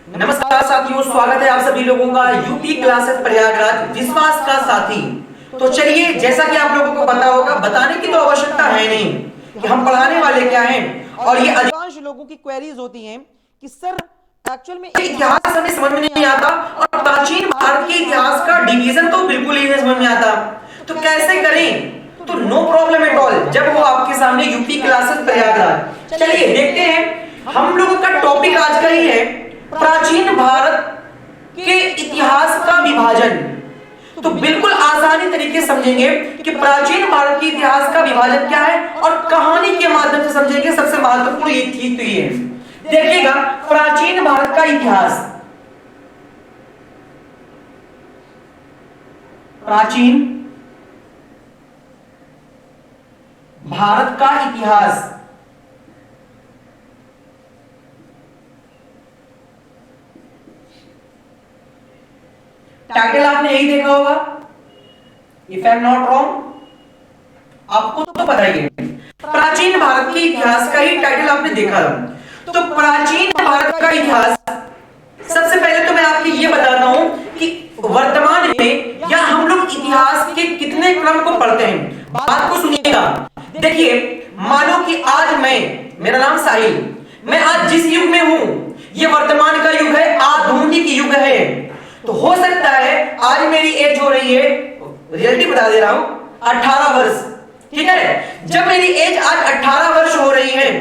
नमस्कार साथियों, स्वागत है आप सभी लोगों का यूपी क्लासेस प्रयागराज विश्वास का साथी। तो चलिए, जैसा कि आप लोगों को पता होगा, बताने की तो आवश्यकता है नहीं कि हम पढ़ाने वाले क्या हैं। और ये अधिकांश लोगों की क्वेरीज होती हैं कि सर एक्चुअल में इतिहास हमें समझ में नहीं आता और प्राचीन भारत के इतिहास का डिवीजन तो बिल्कुल ही नहीं समझ में आता, तो कैसे करें। तो नो प्रॉब्लम एट ऑल, जब वो आपके सामने यूपी क्लासेस प्रयागराज। चलिए देखते हैं, हम लोगों का टॉपिक आज का ही है प्राचीन भारत के इतिहास का विभाजन। तो बिल्कुल आसानी तरीके से समझेंगे कि प्राचीन भारत के इतिहास का विभाजन क्या है और कहानी के माध्यम से समझेंगे। सबसे महत्वपूर्ण ये चीज तो ये है, देखिएगा प्राचीन भारत का इतिहास। प्राचीन भारत का इतिहास टाइटल आपने यही देखा होगा, if I am not wrong, आपको तो पता ही है। प्राचीन भारत के इतिहास का ही टाइटल आपने देखा था। तो प्राचीन भारत का इतिहास, सबसे पहले तो मैं आपको ये बताता हूं कि वर्तमान में या हम लोग इतिहास के कितने क्रम को पढ़ते हैं। बात को सुनिएगा। देखिए, मानो कि आज मेरा नाम साहिल, मैं आज जिस युग में हूं, ये वर्तमान का युग है, आधुनिक युग है। तो हो सकता है आज मेरी एज हो रही है, रियलिटी बता दे रहा हूं, 18 वर्ष। ठीक है, जब मेरी एज आज 18 वर्ष हो रही है,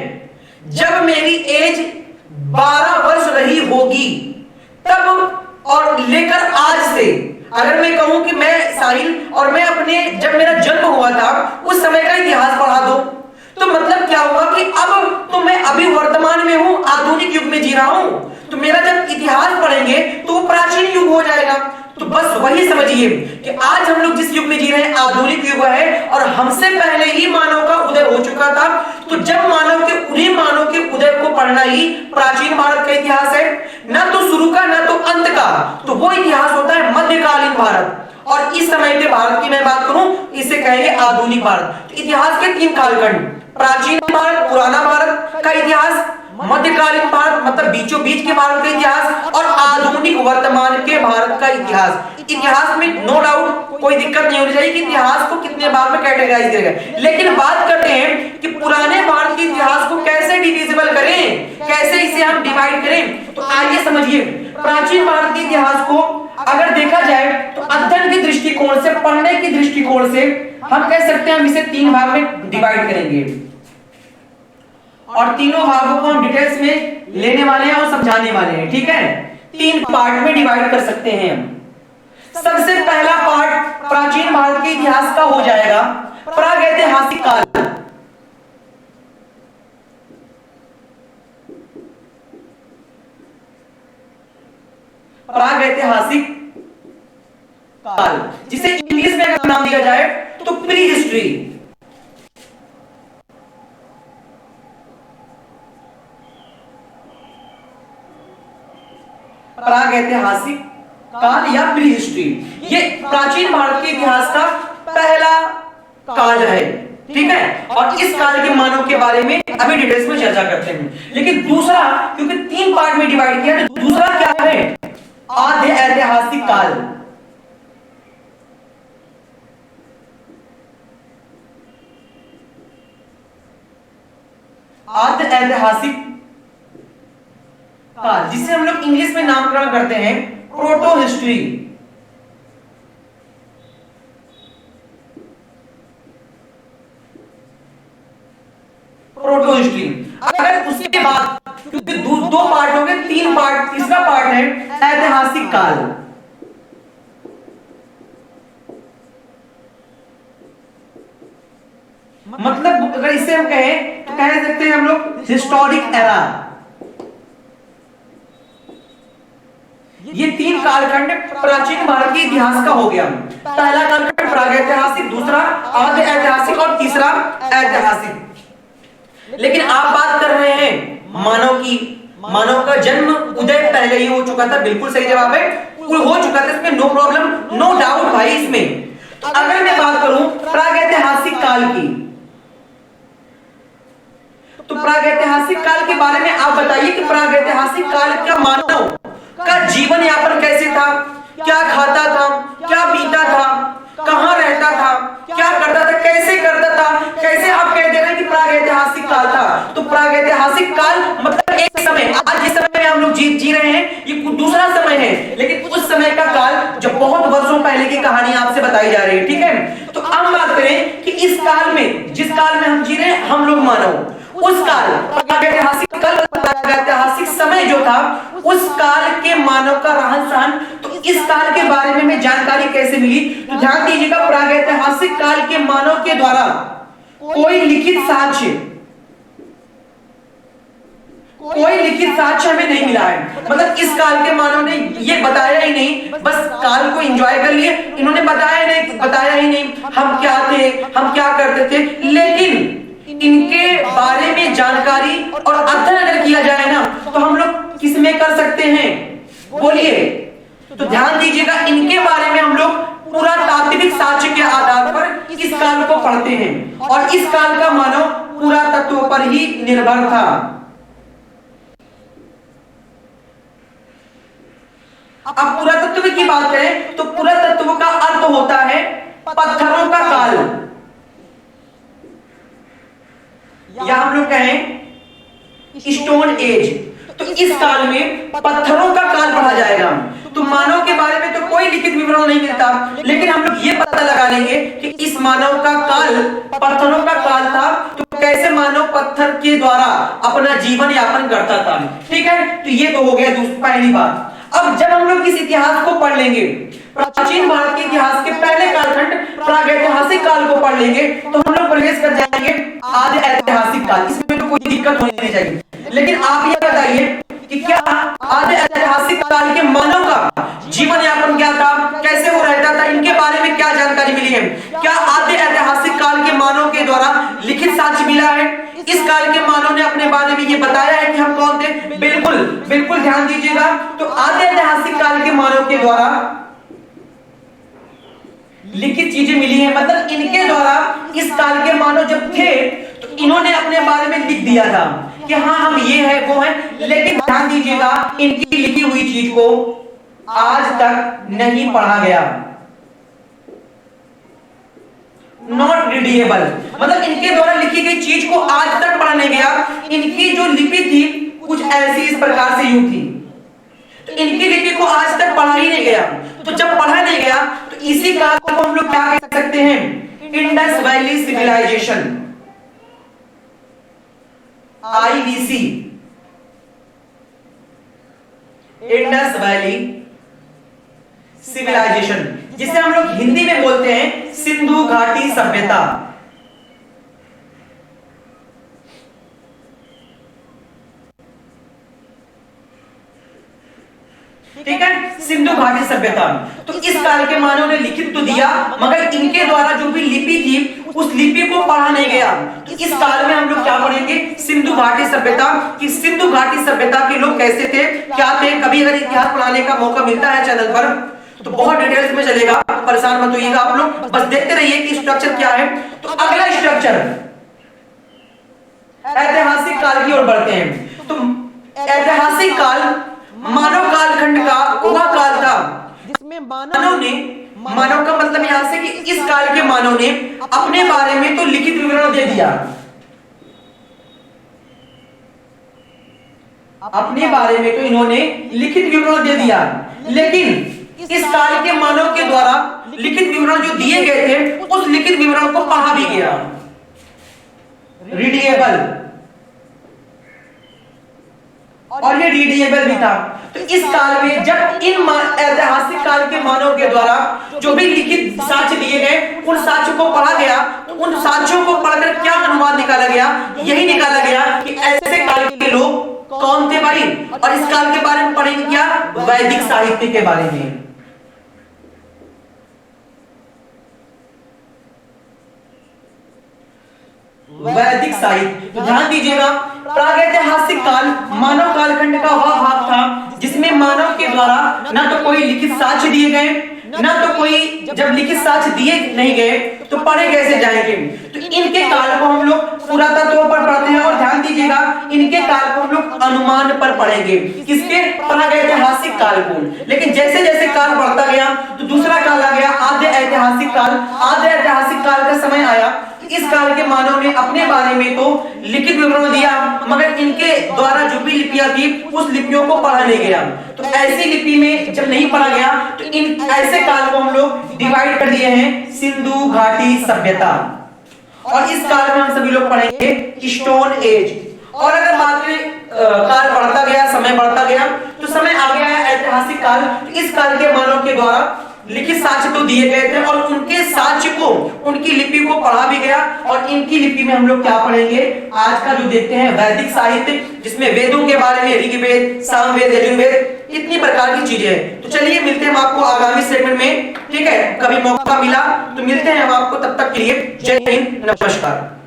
जब मेरी एज 12 वर्ष रही होगी, तब और लेकर आज से अगर मैं कहूं कि मैं साहिल और मैं अपने जब मेरा जन्म हुआ था उस समय का इतिहास पढ़ा दो, तो मतलब क्या हुआ कि अब तो मैं अभी वर्तमान में हूं, आधुनिक युग में जी रहा हूं। तो मेरा जब इतिहास पढ़ेंगे तो वो प्राचीन युग हो जाएगा। तो बस वही समझिए कि आज हम लोग जिस युग में जी रहे हैं आधुनिक युग है, और हमसे पहले ही मानव का उदय हो चुका था। तो जब उन्हीं मानव के उदय को पढ़ना ही प्राचीन भारत का इतिहास है, ना तो शुरू का ना तो अंत का। तो वो इतिहास होता है मध्यकालीन भारत। और इस समय के भारत की मैं बात करूं, इसे कहेंगे आधुनिक भारत। तो इतिहास के 3 कालखंड, प्राचीन भारत, पुराना भारत का इतिहास, मध्यकालीन भारत मतलब बीचों बीच के भारत का इतिहास, और आधुनिक वर्तमान के भारत का इतिहास। इतिहास में नो डाउट कोई दिक्कत नहीं होनी चाहिए कि इतिहास को कितने भाग में कैटेगराइज किया गया। लेकिन बात करते हैं कि पुराने भारत के इतिहास को कैसे डिविजिबल करें, कैसे इसे हम डिवाइड करें। तो आइए समझिए, प्राचीन भारत के इतिहास को अगर देखा जाए तो अध्ययन के दृष्टिकोण से, पढ़ने के दृष्टिकोण से हम कह सकते हैं हम इसे 3 भाग में डिवाइड करेंगे, और तीनों भागों को हम डिटेल्स में लेने वाले हैं और समझाने वाले हैं। ठीक है, 3 पार्ट में डिवाइड कर सकते हैं हम। सबसे पहला पार्ट प्राचीन भारत के इतिहास का हो जाएगा प्रागैतिहासिक काल। प्रागैतिहासिक काल, जिसे इंग्लिश में अगर नाम दिया जाए तो प्री हिस्ट्री। प्रागैतिहासिक काल या प्री हिस्ट्री, ये प्राचीन भारत के इतिहास का पहला काल है। ठीक है, और इस काल के मानव के बारे में अभी डिटेल्स में चर्चा करते हैं। लेकिन दूसरा, क्योंकि 3 पार्ट में डिवाइड किया, तो दूसरा क्या है, आद्य ऐतिहासिक काल। आद्य ऐतिहासिक काल, जिसे हम लोग इंग्लिश में नामकरण करते हैं प्रोटो हिस्ट्री। Proto history. अगर उसके बाद, क्योंकि 2 पार्ट हो गए, 3 पार्ट, तीसरा पार्ट है ऐतिहासिक काल। मतलब अगर इसे हम कहें तो कह सकते हैं हम लोग हिस्टोरिक एरा। ये 3 कालखंड प्राचीन भारत के इतिहास का हो गया। पहला कालखंड प्रागैतिहासिक, दूसरा आद्य ऐतिहासिक और तीसरा ऐतिहासिक। लेकिन आप बात कर रहे हैं मानव की, मानव का जन्म उदय पहले ही हो चुका था। बिल्कुल सही जवाब है, हो चुका था, इसमें नो प्रॉब्लम, नो डाउट भाई इसमें। तो अगर मैं बात करूं प्रागैतिहासिक काल की, तो प्रागैतिहासिक काल के बारे में आप बताइए कि प्रागैतिहासिक काल का मानव जीवन यापन कैसे था, क्या खाता था, क्या पीता था, कहां रहता था, क्या करता था, कैसे करता था, कैसे आप कह दे रहे हैं कि प्रागैतिहासिक काल था। तो प्रागैतिहासिक काल मतलब एक समय, आज जिस समय में हम लोग जी रहे हैं ये दूसरा समय है, लेकिन उस समय का काल जब बहुत वर्षों पहले की कहानी आपसे बताई जा रही है, ठीक है। तो हम बात करें कि इस काल में, जिस काल में हम जी रहे हैं हम लोग मानव, उस काल प्रागैतिहासिक काल, प्रागैतिहासिक समय जो था उस काल के मानव का रहन सहन, तो इस काल के बारे में हमें जानकारी कैसे मिली। तो ध्यान दीजिएगा, प्रागैतिहासिक काल के मानव के द्वारा कोई लिखित साक्ष्य, कोई लिखित साक्ष्य हमें नहीं मिला है। मतलब इस काल के मानव ने ये बताया ही नहीं, बस काल को एंजॉय कर लिए, इन्होंने बताया ही नहीं हम क्या थे, हम क्या करते थे। लेकिन इनके बारे में जानकारी और अध्ययन अगर किया जाए ना तो हम लोग किस में कर सकते हैं, बोलिए। तो ध्यान दीजिएगा, इनके बारे में हम लोग पूरा तात्विक साक्ष्य के आधार पर इस काल को पढ़ते हैं, और इस काल का मानव पूरा तत्व पर ही निर्भर था। अब पुरातत्व की बात करें तो पुरातत्व का अर्थ होता है पत्थरों का काल, या हम लोग कहें स्टोन एज। तो इस काल में पत्थरों का काल पढ़ा जाएगा। तो मानव के बारे में तो कोई लिखित विवरण नहीं मिलता, लेकिन हम लोग ये पता लगा लेंगे कि इस मानव का काल पत्थरों का काल था। तो कैसे मानव पत्थर के द्वारा अपना जीवन यापन करता था, ठीक है। तो ये तो हो गया पहली बात। अब जब हम लोग इस इतिहास को पढ़ लेंगे, प्राचीन भारत के इतिहास के पहले कालखंड प्रागैतिहासिक काल को पढ़ लेंगे, तो हम लोग प्रवेश कर जाएंगे आदि ऐतिहासिक काल। इसमें तो कोई दिक्कत होनी नहीं चाहिए। लेकिन आप ये बताइए कि क्या आदि ऐतिहासिक काल के मानव का जीवन यापन क्या था, कैसे वो रहता था, इनके बारे में क्या जानकारी मिली है? क्या आदि ऐतिहासिक काल के मानव के द्वारा लिखित साक्ष्य मिला है? इस काल के मानव ने अपने बारे में ये बताया है कि हम कौन थे? बिल्कुल बिल्कुल, ध्यान दीजिएगा। तो आदि ऐतिहासिक काल के मानव के द्वारा लिखित चीजें मिली है, मतलब इनके द्वारा इस काल के मानव जब थे तो इन्होंने अपने बारे में लिख दिया था कि हाँ हम ये है वो है। लेकिन ध्यान दीजिएगा, इनकी लिखी हुई चीज को आज तक नहीं पढ़ा गया, नॉट रीडेबल। मतलब इनके द्वारा लिखी गई चीज को आज तक पढ़ा नहीं गया। इनकी जो लिपि थी कुछ ऐसी इस प्रकार से यूं थी, तो इनकी लिपि को आज तक पढ़ा ही नहीं गया। तो जब पढ़ा नहीं गया तो इसी काल को हम लोग क्या कह सकते हैं? Indus valley civilisation, IVC, Indus valley civilisation, जिसे हम लोग हिंदी में बोलते हैं सिंधु घाटी सभ्यता। ठीक है, सिंधु घाटी सभ्यता। तो इस काल के मानव ने लिखित तो दिया, मगर इनके द्वारा जो भी लिपि थी उस लिपि को पढ़ा नहीं गया। तो इस काल में हम लोग क्या पढ़ेंगे? सिंधु घाटी सभ्यता। कि सिंधु घाटी सभ्यता के लोग कैसे थे, क्या थे। कभी अगर इतिहास पढ़ाने का मौका मिलता है चैनल पर तो बहुत डिटेल्स में चलेगा, परेशान मत होइएगा आप लोग, बस देखते रहिए कि स्ट्रक्चर क्या है। तो अगला स्ट्रक्चर ऐतिहासिक काल की ओर बढ़ते हैं। तो ऐतिहासिक काल मानव कालखंड का वह काल था जिसमें मानव का मतलब यहां से कि इस काल के मानव ने अपने बारे में तो लिखित विवरण दे दिया, अपने बारे में तो इन्होंने लिखित विवरण दे दिया, लेकिन इस काल के मानव के द्वारा लिखित विवरण जो दिए गए थे उस लिखित विवरण को पढ़ा भी गया, रीडेबल, और ये रीडेबल भी था। तो इस काल में जब इन ऐतिहासिक काल के मानव के द्वारा जो भी लिखित साक्ष्य दिए गए उन साक्ष्यों को पढ़ा गया, तो उन साक्ष्यों को पढ़कर क्या अनुवाद निकाला गया? यही निकाला गया कि ऐसे काल के लोग कौन थे भाई। और इस काल के बारे में पढ़ेंगे क्या? वैदिक साहित्य के बारे में। वैदिक साहित्य, तो ध्यान दीजिएगा, प्रागैतिहासिक काल मानव कालखंड का वह भाग था जिसमें मानव के द्वारा ना तो कोई लिखित साक्ष्य दिए गए, ना तो कोई जब लिखित साक्ष्य दिए नहीं गए तो पढ़े कैसे जाएंगे। तो इनके काल को हम लोग पुरातत्व पर पढ़ते हैं और ध्यान दीजिएगा इनके काल को हम लोग अनुमान पर पढ़ेंगे। किसके पढ़ा गया ऐतिहासिक काल को। लेकिन जैसे जैसे काल बढ़ता गया तो दूसरा काल आ गया आद्य ऐतिहासिक काल। आद्य ऐतिहासिक काल का समय आया, इस काल के मानव ने अपने बारे में तो लिखित विवरण दिया मगर इनके द्वारा जो भी लिपियां थी उस लिपियों को पढ़ा नहीं गया। तो ऐसी लिपि में जब नहीं पढ़ा गया तो इन ऐसे काल को हम लोग डिवाइड कर दिए हैं सिंधु घाटी सभ्यता, और इस काल में हम सभी लोग पढ़ेंगे स्टोन एज। और अगर बात करें काल बढ़ता गया, समय बढ़ता गया तो समय आ गया है ऐतिहासिक काल। तो इस काल के मानव के द्वारा लिखित साक्ष्य तो दिए गए थे और उनके साक्ष्य को, उनकी लिपि को पढ़ा भी गया। और इनकी लिपि में हम लोग क्या पढ़ेंगे, आज का जो देखते हैं वैदिक साहित्य, जिसमें वेदों के बारे में ऋग्वेद, सामवेद, यजुर्वेद, इतनी प्रकार की चीजें हैं। तो चलिए मिलते हैं हम आपको आगामी सेगमेंट में, ठीक है। कभी मौका मिला तो मिलते हैं हम आपको, तब तक के लिए जय हिंद, नमस्कार।